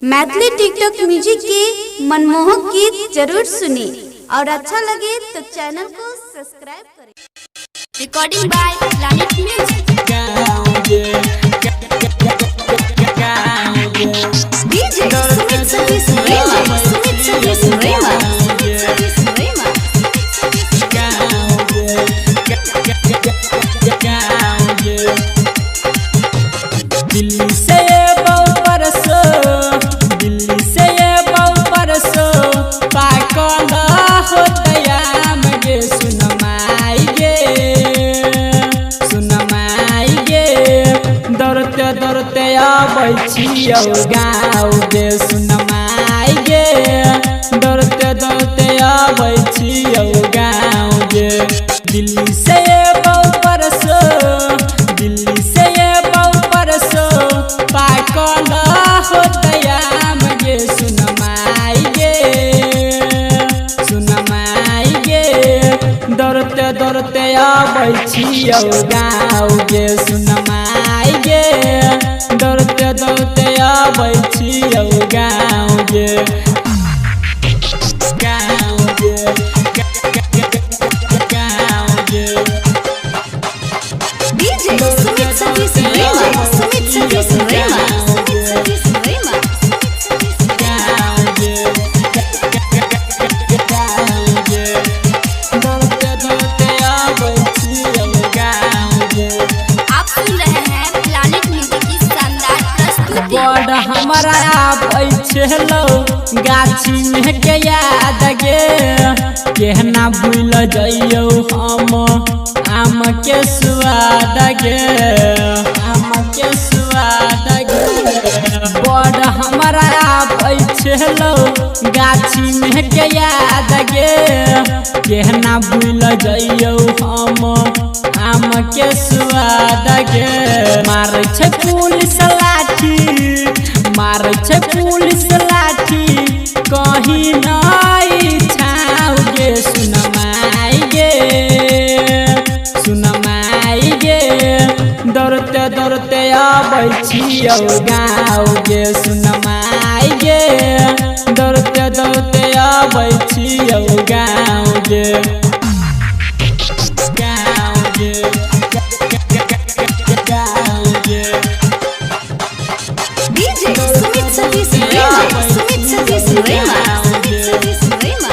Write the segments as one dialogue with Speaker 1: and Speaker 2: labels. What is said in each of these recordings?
Speaker 1: Maithili TikTok music के मनमोहक गीत जरूर सुने और अच्छा लगे तो चैनल को सब्सक्राइब करें।
Speaker 2: Recording by Planet Music. DJ Sumit service Rema, Sumit service Rema, Sumit service Rema.
Speaker 3: Delhi से पाकल हो तयाम गे सुनमाई गे दौड़ते दौड़ते आबै छियौ गाँव गे सुनमाई गे दौड़ते दौड़ते आबै छियौ गाँव गे। दिल्ली से पाकल हो तयाम गे सुनमाई गे दौड़ते दौड़ते आबै छियौ गाँव गे सुनमाई गे दौड़ते दौड़ते आबै छियौ गाँव गे।
Speaker 2: DJ Sumit service Rema, Sumit service Rema, Sumit service Rema. आप सुन रहे हैं प्लैनेट म्यूजिक की शानदार प्रस्तुति।
Speaker 3: बड़ हमारा आबै छलो गाछी में के याद गे केहना भूल जइयो हम आम के स्वाद गे, आम के स्वाद गे। बड़ हमारा आबै छलो गाछी में के याद गे केहना भूल जइयो हम आम के स्वाद गे। मारै छै पुलिस लाठी, मारै छै पुलिस लाठी कहीं नहीं छाव गे सुनमाई गे दौड़ते दौड़ते आबै छियौ गाँव गे सुनमाई गे दौड़ते दौड़ते आबै छियौ गाँव गे।
Speaker 2: DJ Sumit service Rema, Sumit service Rema, Sumit service Rema.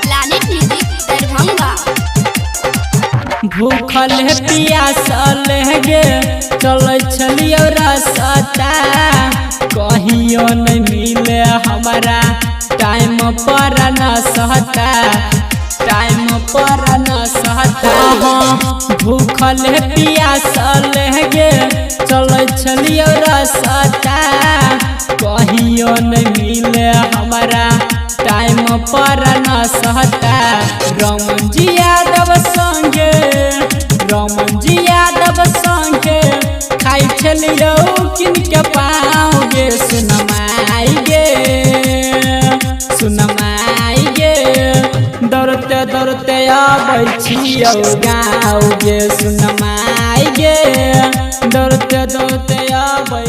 Speaker 2: Planet Music Darbhanga.
Speaker 3: भूखल है पियासल गे चलै छलियो रास्ता कहियो नहीं मिले हमारा टाइम पर न सहता, टाइम पर न सहता। हाँ भूखल है पियासल गे चलै छलियो रास्ता कहियो नहीं मिले हमारा टाइम पर न सहता। रमन जी यादव संगे, रमन जी यादव संगे खाई छलियो किन के पाँव गे सुनमाई गे दौड़ते दौड़ते आबै छियौ गाँव गे सुनमाई गे दौड़ते दौड़ते आबै।